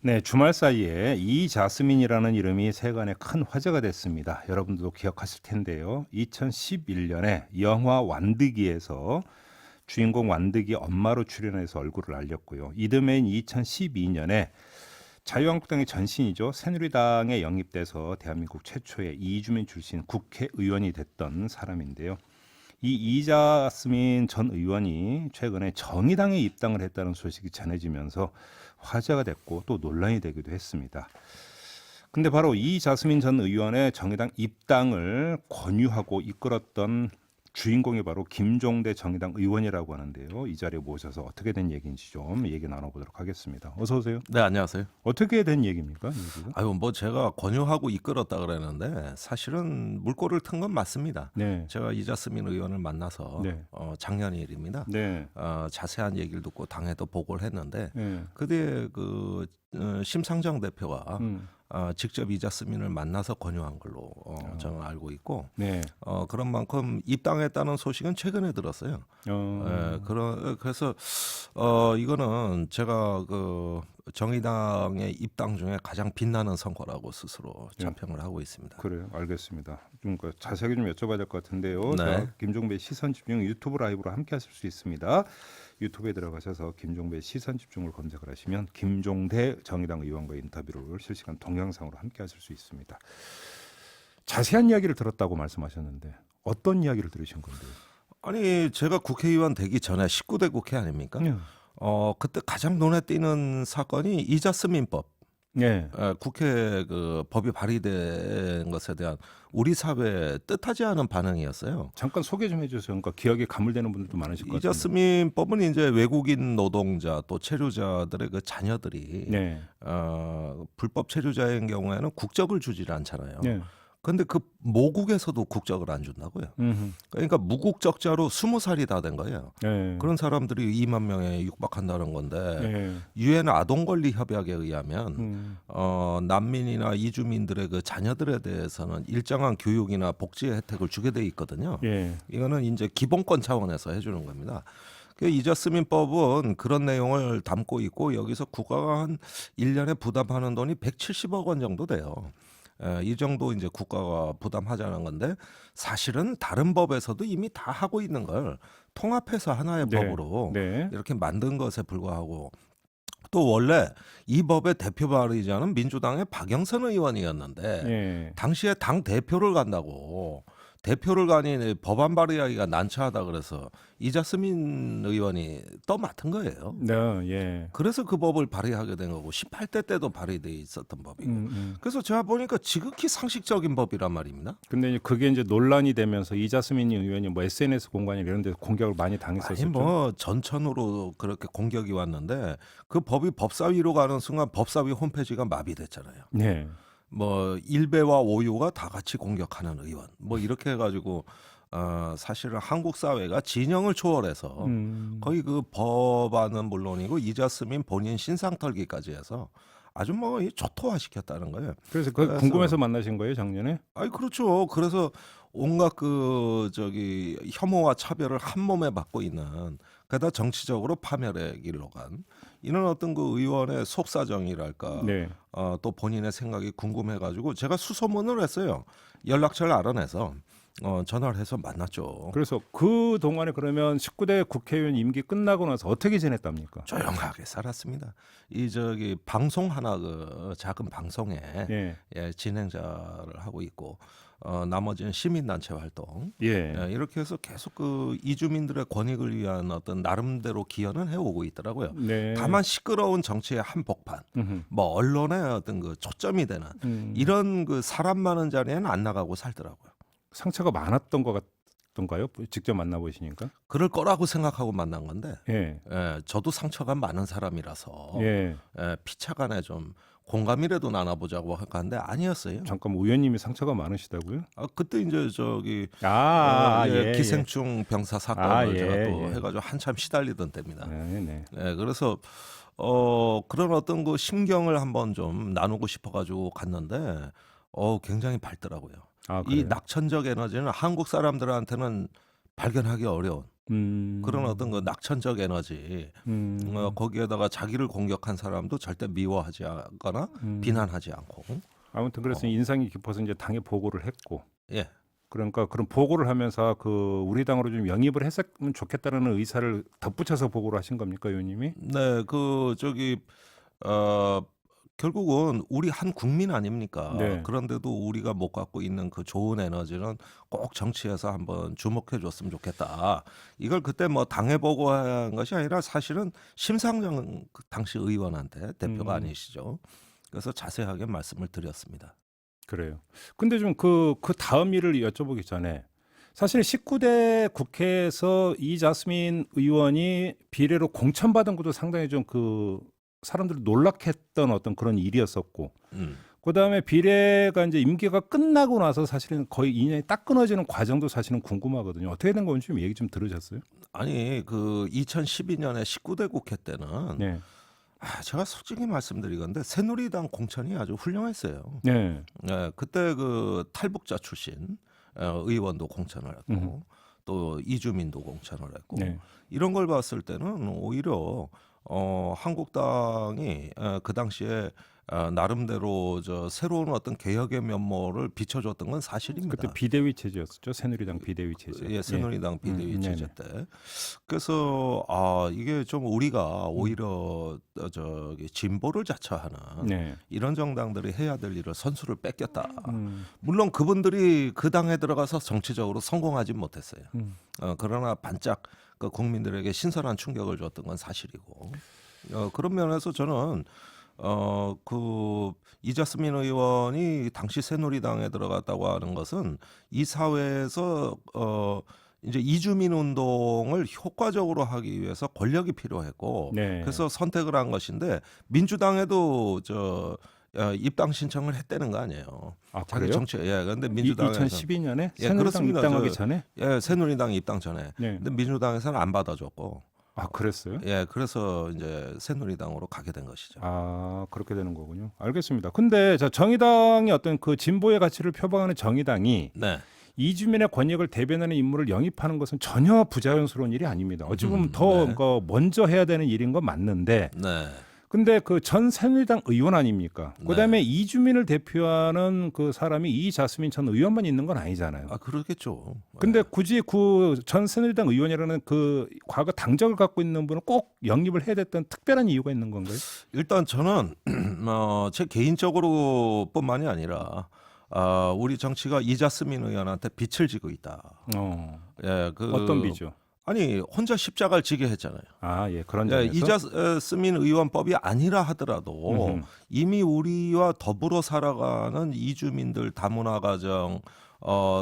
네, 주말 사이에 이자스민이라는 이름이 세간에 큰 화제가 됐습니다. 여러분들도 기억하실 텐데요. 2011년에 영화 완득이에서 주인공 완득이 엄마로 출연해서 얼굴을 알렸고요. 이듬해인 2012년에 자유한국당의 전신이죠. 새누리당에 영입돼서 대한민국 최초의 이주민 출신 국회의원이 됐던 사람인데요. 이 이자스민 전 의원이 최근에 정의당에 입당을 했다는 소식이 전해지면서 화제가 됐고 또 논란이 되기도 했습니다. 근데 바로 이자스민 전 의원의 정의당 입당을 권유하고 이끌었던 주인공이 바로 김종대 정의당 의원이라고 하는데요. 이 자리에 모셔서 어떻게 된 얘기인지 좀 얘기 나눠보도록 하겠습니다. 어서 오세요. 네, 안녕하세요. 어떻게 된 얘기입니까? 얘기가? 아유, 뭐 제가 권유하고 이끌었다 그랬는데 사실은 물꼬를 튼 건 맞습니다. 네, 제가 이자스민 의원을 만나서 네, 작년 일입니다. 네, 자세한 얘기를 듣고 당에도 보고를 했는데 네, 그때 심상정 대표가 음, 직접 이자스민을 만나서 권유한 걸로 저는 알고 있고 네, 그런 만큼 입당했다는 소식은 최근에 들었어요. 어, 그래서 이거는 제가 그 정의당의 입당 중에 가장 빛나는 성과라고 스스로 예. 자평을 하고 있습니다. 그래요. 알겠습니다. 좀그 자세하게 좀 여쭤봐야 될 것 같은데요. 네. 자, 김종배 시선 집중 유튜브 라이브로 함께 하실 수 있습니다. 유튜브에 들어가셔서 김종배 시선 집중을 검색을 하시면 김종대 정의당 의원과의 인터뷰를 실시간 동영상으로 함께 하실 수 있습니다. 자세한 이야기를 들었다고 말씀하셨는데 어떤 이야기를 들으신 건데요? 아니 제가 국회의원 되기 전에 19대 국회 아닙니까? 네. 그때 가장 눈에 띄는 사건이 이자스민법. 네. 국회 그 법이 발의된 것에 대한 우리 사회의 뜻하지 않은 반응이었어요. 잠깐 소개 좀 해주세요. 그러니까 기억에 가물되는 분들도 많으실 것 같은데. 이자스민법은 이제 외국인 노동자 또 체류자들의 그 자녀들이 네. 불법 체류자인 경우에는 국적을 주질 않잖아요. 네. 근데 그 모국에서도 국적을 안 준다고요. 음흠. 그러니까 무국적자로 20살이 다 된 거예요. 네. 그런 사람들이 2만 명에 육박한다는 건데 네. 유엔 아동권리 협약에 의하면 음. 난민이나 이주민들의 그 자녀들에 대해서는 일정한 교육이나 복지 혜택을 주게 돼 있거든요. 예. 이거는 이제 기본권 차원에서 해주는 겁니다. 그 이자스민법은 그런 내용을 담고 있고 여기서 국가가 한 1년에 부담하는 돈이 170억 원 정도 돼요. 이 정도 이제 국가가 부담하자는 건데 사실은 다른 법에서도 이미 다 하고 있는 걸 통합해서 하나의 네. 법으로 네. 이렇게 만든 것에 불과하고 또 원래 이 법의 대표 발의자는 민주당의 박영선 의원이었는데 예. 당시에 당 대표를 간다고 대표를 가니 법안 발의하기가 난처하다 그래서 이자스민 의원이 떠맡은 거예요. 네. 예. 그래서 그 법을 발의하게 된 거고 18대 때도 발의돼 있었던 법이고 그래서 제가 보니까 지극히 상식적인 법이란 말입니다. 근데 이제 그게 이제 논란이 되면서 이자스민 의원이 뭐 SNS 공간이 이런 데서 공격을 많이 당했었죠. 아니 뭐 전천후로 그렇게 공격이 왔는데 그 법이 법사위로 가는 순간 법사위 홈페이지가 마비됐잖아요. 네. 뭐 일베와 오유가 다 같이 공격하는 의원 뭐 이렇게 해가지고 사실은 한국 사회가 진영을 초월해서 거의 그 법안은 물론이고 이자스민 본인 신상 털기까지 해서 아주 뭐 조토화시켰다는 거예요. 그래서 그 그래서- 궁금해서 만나신 거예요, 작년에? 아니 그렇죠. 그래서 온갖 혐오와 차별을 한 몸에 받고 있는 게다가 정치적으로 파멸의 길로 간 이런 어떤 그 의원의 속사정이랄까 네. 또 본인의 생각이 궁금해가지고 제가 수소문을 했어요. 연락처를 알아내서 전화를 해서 만났죠. 그래서 그 동안에 그러면 19대 국회의원 임기 끝나고 나서 어떻게 지냈답니까? 조용하게 살았습니다. 방송 하나 그 작은 방송에 예. 진행자를 하고 있고 나머지는 시민단체 활동 예. 이렇게 해서 계속 그 이주민들의 권익을 위한 어떤 나름대로 기여는 해오고 있더라고요. 네. 다만 시끄러운 정치의 한복판, 음흠. 뭐 언론의 어떤 그 초점이 되는 이런 그 사람 많은 자리에는 안 나가고 살더라고요. 상처가 많았던 것 같던가요? 직접 만나보시니까? 그럴 거라고 생각하고 만난 건데, 예. 저도 상처가 많은 사람이라서 예. 피차간에 좀 공감이라도 나눠보자고 하는데 아니었어요. 잠깐 의원님이 상처가 많으시다고요? 그때 이제 예. 기생충 병사 사건을 아, 예, 제가 또 예. 해가지고 한참 시달리던 때입니다. 네, 네. 그래서 그런 어떤 그 심경을 한번 좀 나누고 싶어가지고 갔는데, 굉장히 밝더라고요. 아, 이 그래요? 낙천적 에너지는 한국 사람들한테는 발견하기 어려운 그런 어떤 그 낙천적 에너지, 거기에다가 자기를 공격한 사람도 절대 미워하지 않거나 비난하지 않고, 아무튼 그래서 인상이 깊어서 이제 당에 보고를 했고, 예, 그러니까 그런 보고를 하면서 그 우리 당으로 좀 영입을 했으면 좋겠다는 의사를 덧붙여서 보고를 하신 겁니까, 의원님이? 네, 그 저기 어 결국은 우리 한 국민 아닙니까? 네. 그런데도 우리가 못 갖고 있는 그 좋은 에너지는 꼭 정치에서 한번 주목해 줬으면 좋겠다. 이걸 그때 뭐 당해 보고한 것이 아니라 사실은 심상정 그 당시 의원한테 대표가 아니시죠. 그래서 자세하게 말씀을 드렸습니다. 그래요. 근데 좀 그 다음 일을 여쭤보기 전에 사실 19대 국회에서 이자스민 의원이 비례로 공천받은 것도 상당히 좀 그 사람들이 놀랍했던 어떤 그런 일이었었고, 음. 그다음에 비례가 이제 임기가 끝나고 나서 사실은 거의 2년이 딱 끊어지는 과정도 사실은 궁금하거든요. 어떻게 된 건지 좀 얘기 좀 들으셨어요? 아니 그 2012년에 19대 국회 때는 네. 제가 솔직히 말씀드리건데 새누리당 공천이 아주 훌륭했어요. 네. 그때 그 탈북자 출신 의원도 공천을 했고 또 이주민도 공천을 했고 네. 이런 걸 봤을 때는 오히려 한국당이 그 당시에 나름대로 저 새로운 어떤 개혁의 면모를 비춰줬던 건 사실입니다. 그때 비대위 체제였었죠. 새누리당 비대위 체제. 예, 새누리당 비대위 네네. 체제 때. 그래서 이게 좀 우리가 오히려 저기 진보를 자처하는 네. 이런 정당들이 해야 될 일을 선수를 뺏겼다. 음. 물론 그분들이 그 당에 들어가서 정치적으로 성공하지 못했어요. 그러나 반짝 그 국민들에게 신선한 충격을 줬던 건 사실이고, 그런 면에서 저는 그 이자스민 의원이 당시 새누리당에 들어갔다고 하는 것은 이 사회에서 이제 이주민 운동을 효과적으로 하기 위해서 권력이 필요했고, 네. 그래서 선택을 한 것인데 민주당에도 입당 신청을 했다는 거 아니에요. 아, 자기 그래요? 정치 그런데 민주당에서 2012년에 예, 새누리당 그렇습니다. 입당하기 전에? 새누리당 입당 전에. 네. 근데 민주당에서는 안 받아줬고, 아, 그랬어요? 예, 그래서 이제 새누리당으로 가게 된 것이죠. 아, 그렇게 되는 거군요. 알겠습니다. 근데 자, 정의당이 어떤 그 진보의 가치를 표방하는 정의당이 네. 이주민의 권익을 대변하는 인물을 영입하는 것은 전혀 부자연스러운 일이 아닙니다. 어찌 보면 더 네. 먼저 해야 되는 일인 건 맞는데, 네. 근데 그 전 새누리당 의원 아닙니까? 네. 그다음에 이주민을 대표하는 그 사람이 이자스민 전 의원만 있는 건 아니잖아요. 그러겠죠. 근데 굳이 그 전 새누리당 의원이라는 그 과거 당적을 갖고 있는 분은 꼭 영입을 해야 됐던 특별한 이유가 있는 건가요? 일단 저는 제 개인적으로뿐만이 아니라 우리 정치가 이자스민 의원한테 빚을 지고 있다. 예, 어떤 비죠? 아니 혼자 십자가를 지게 했잖아요. 아, 예, 그런 예, 점에서. 이자스민 의원법이 아니라 하더라도 음흠. 이미 우리와 더불어 살아가는 이주민들 다문화 가정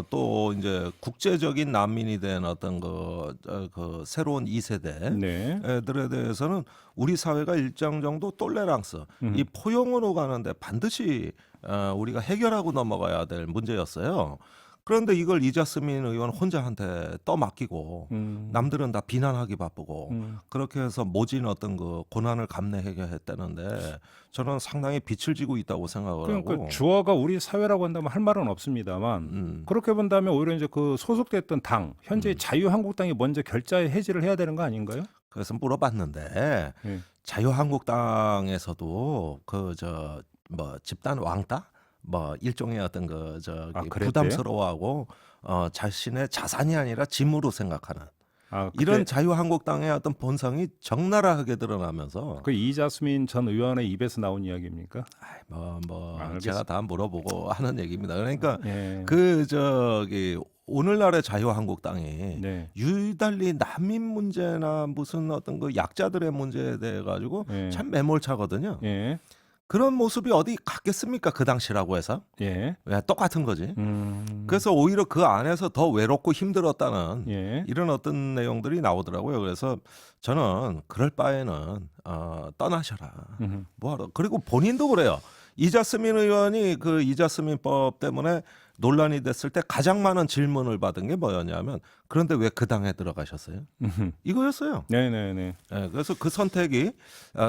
또 이제 국제적인 난민이 된 어떤 그 새로운 2세대 네. 애들에 대해서는 우리 사회가 일정 정도 톨레랑스 이 포용으로 가는데 반드시 우리가 해결하고 넘어가야 될 문제였어요. 그런데 이걸 이자스민 의원 혼자한테 떠맡기고 남들은 다 비난하기 바쁘고 그렇게 해서 모진 어떤 그 고난을 감내하게 했다는데 저는 상당히 빛을 지고 있다고 생각을 그러니까 하고 주어가 우리 사회라고 한다면 할 말은 없습니다만 그렇게 본다면 오히려 이제 그 소속됐던 당 현재 자유한국당이 먼저 결자의 해지를 해야 되는 거 아닌가요? 그래서 물어봤는데 예. 자유한국당에서도 그 뭐 집단 왕따 뭐 일종의 어떤 그 그랬대요? 부담스러워하고 자신의 자산이 아니라 짐으로 생각하는 그때 이런 자유한국당의 어떤 본성이 적나라하게 드러나면서 그 이자스민 전 의원의 입에서 나온 이야기입니까? 제가 알겠습니다. 다 물어보고 하는 얘기입니다. 그러니까 예. 오늘날의 자유한국당이 네. 유달리 난민 문제나 무슨 어떤 그 약자들의 문제에 대해 가지고 예. 참 매몰차거든요. 예. 그런 모습이 어디 갔겠습니까? 그 당시라고 해서 예. 똑같은 거지. 음. 그래서 오히려 그 안에서 더 외롭고 힘들었다는 예. 이런 어떤 내용들이 나오더라고요. 그래서 저는 그럴 바에는 떠나셔라. 음흠. 뭐하러? 그리고 본인도 그래요. 이자스민 의원이 그 이자스민법 때문에 논란이 됐을 때 가장 많은 질문을 받은 게 뭐였냐면 그런데 왜 그 당에 들어가셨어요? 이거였어요. 네네네. 예, 그래서 그 선택이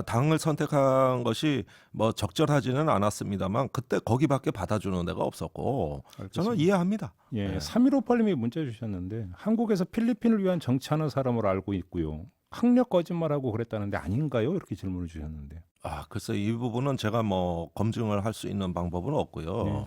당을 선택한 것이 뭐 적절하지는 않았습니다만 그때 거기밖에 받아주는 데가 없었고 저는 이해합니다. 예, 3158님이 문자 주셨는데 한국에서 필리핀을 위한 정치하는 사람으로 알고 있고요. 학력 거짓말하고 그랬다는데 아닌가요? 이렇게 질문을 주셨는데. 글쎄 이 부분은 제가 뭐 검증을 할 수 있는 방법은 없고요. 네.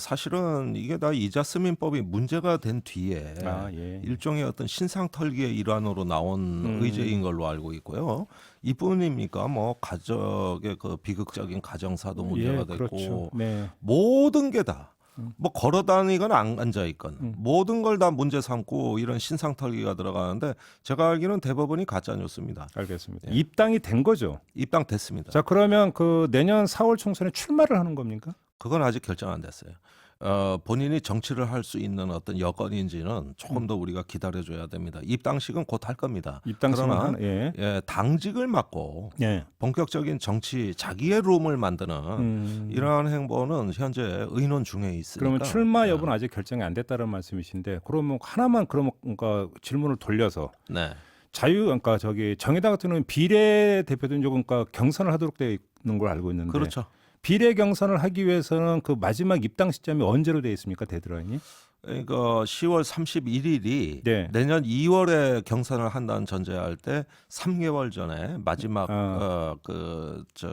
사실은 이게 다 이자스민법이 문제가 된 뒤에 예. 일종의 어떤 신상털기의 일환으로 나온 의제인 걸로 알고 있고요. 이뿐입니까? 뭐 가족의 그 비극적인 가정사도 문제가 됐고 그렇죠. 네. 모든 게 다 뭐 걸어다니거나 안 앉아 있건 모든 걸 다 문제 삼고 이런 신상털기가 들어가는데 제가 알기로는 대법원이 가짜 뉴스입니다. 알겠습니다. 입당이 된 거죠. 입당됐습니다. 자, 그러면 그 내년 4월 총선에 출마를 하는 겁니까? 그건 아직 결정 안 됐어요. 본인이 정치를 할 수 있는 어떤 여건인지는 조금 더 우리가 기다려줘야 됩니다. 입당식은 곧 할 겁니다. 그러나 당직을 맡고 본격적인 정치 자기의 룸을 만드는 이러한 행보는 현재 의논 중에 있으니까. 그러면 출마 여부는 아직 결정이 안 됐다는 말씀이신데 그러면 하나만 그러니까 질문을 돌려서 네. 그러니까 저기 정의당 같은 경우는 비례 대표들은 조금 그러니까 경선을 하도록 되어 있는 걸 알고 있는데 그렇죠. 비례 경선을 하기 위해서는 그 마지막 입당 시점이 언제로 되어 있습니까? 데드라인이? 그러니까 10월 31일이 네. 내년 2월에 경선을 한다는 전제할 때 3개월 전에 마지막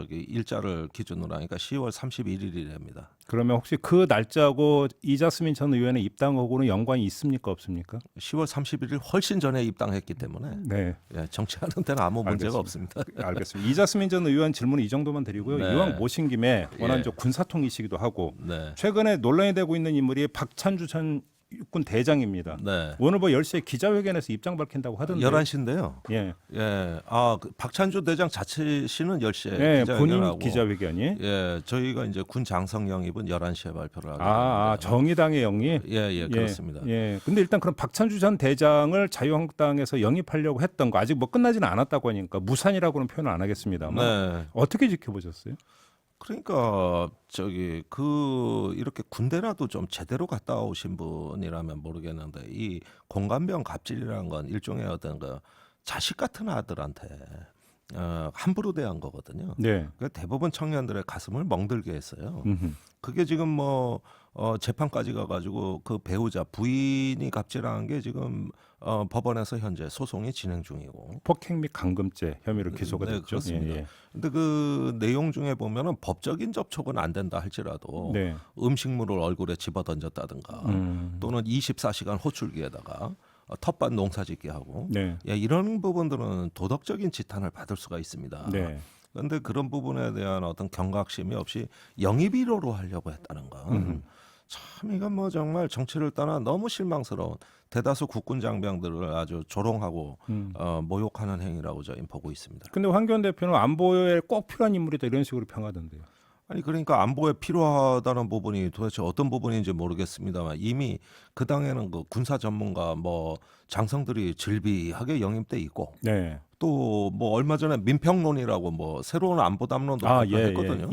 일자를 기준으로 하니까 10월 31일이 됩니다. 그러면 혹시 그 날짜하고 이자스민 전 의원의 입당하고는 연관이 있습니까? 없습니까? 10월 31일 훨씬 전에 입당했기 때문에 네. 정치하는 데는 아무 문제가 없습니다. 알겠습니다. 이자스민 전 의원 질문 이 정도만 드리고요. 네. 이왕 모신 김에 워낙 군사통이시기도 하고 최근에 논란이 되고 있는 인물이 박찬주 전 육군 대장입니다. 오늘 뭐 10시에 기자회견에서 입장 밝힌다고 하던데. 11시인데요. 예. 그 박찬주 대장 자체시는 10시에 기자회견하고 본인 기자회견이. 저희가 이제 군 장성 영입은 11시에 발표를 하게 됩니다. 정의당의 영입? 그렇습니다. 근데 일단 그럼 박찬주 전 대장을 자유한국당에서 영입하려고 했던 거 아직 뭐 끝나지는 않았다고 하니까 무산이라고는 표현을 안 하겠습니다만. 어떻게 지켜보셨어요? 그러니까 이렇게 군대라도 좀 제대로 갔다 오신 분이라면 모르겠는데 이 공감병 갑질이라는 건 일종의 어떤 그 자식 같은 아들한테 함부로 대한 거거든요. 그러니까 대부분 청년들의 가슴을 멍들게 했어요. 그게 지금 뭐 재판까지 가가지고 그 배우자 부인이 갑질한 게 지금 법원에서 현재 소송이 진행 중이고 폭행 및 감금죄 혐의로 기소가 됐죠. 그렇습니다. 근데 그 내용 중에 보면은 법적인 접촉은 안 된다 할지라도 음식물을 얼굴에 집어 던졌다든가 또는 24시간 호출기에다가 텃밭 농사짓게 하고 이런 부분들은 도덕적인 지탄을 받을 수가 있습니다. 그런데 그런 부분에 대한 어떤 경각심이 없이 영입 1호로 하려고 했다는 건 참 이건 뭐 정말 정치를 떠나 너무 실망스러운 대다수 국군 장병들을 아주 조롱하고 모욕하는 행위라고 저희는 보고 있습니다. 근데 황교안 대표는 안보에 꼭 필요한 인물이다 이런 식으로 평하던데요. 아니 그러니까 안보에 필요하다는 부분이 도대체 어떤 부분인지 모르겠습니다만 이미 그 당에는 그 군사 전문가 뭐 장성들이 질비하게 영입돼 있고 또 뭐 얼마 전에 민평론이라고 뭐 새로운 안보 담론도 발표했거든요.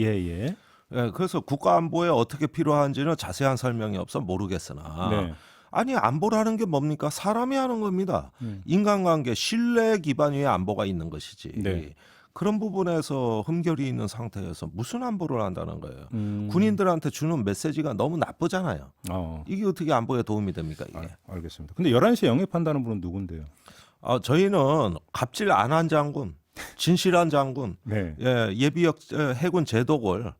그래서 국가 안보에 어떻게 필요한지는 자세한 설명이 없어 모르겠으나 아니 안보라는 게 뭡니까? 사람이 하는 겁니다. 인간관계 신뢰 기반 위에 안보가 있는 것이지. 그런 부분에서 흠결이 있는 상태에서 무슨 안보를 한다는 거예요. 군인들한테 주는 메시지가 너무 나쁘잖아요. 이게 어떻게 안보에 도움이 됩니까? 이게. 알겠습니다. 근데 11시에 영입한다는 분은 누군데요? 저희는 갑질 안 한 장군, 진실한 장군, 예비역 해군 제독을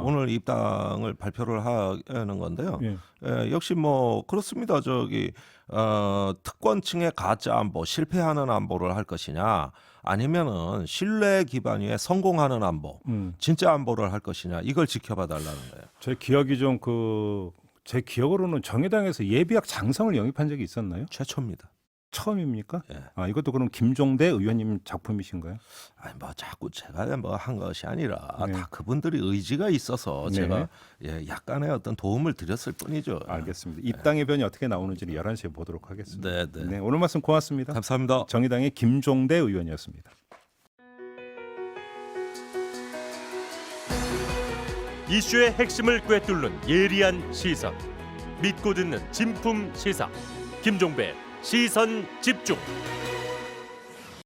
오늘 입당을 발표를 하는 건데요. 역시 뭐 그렇습니다. 특권층의 가짜 안보, 실패하는 안보를 할 것이냐, 아니면은 신뢰 기반 위에 성공하는 안보, 진짜 안보를 할 것이냐, 이걸 지켜봐 달라는 거예요. 제 기억으로는 정의당에서 예비역 장성을 영입한 적이 있었나요? 최초입니다. 처음입니까? 이것도 그럼 김종대 의원님 작품이신가요? 아니 뭐 자꾸 제가 뭐 한 것이 아니라 다 그분들이 의지가 있어서 제가 약간의 어떤 도움을 드렸을 뿐이죠. 알겠습니다. 입당의 변이 어떻게 나오는지는 11시에 보도록 하겠습니다. 네. 오늘 말씀 고맙습니다. 감사합니다. 정의당의 김종대 의원이었습니다. 이슈의 핵심을 꿰뚫는 예리한 시선, 믿고 듣는 진품 시사 김종배 시선 집중.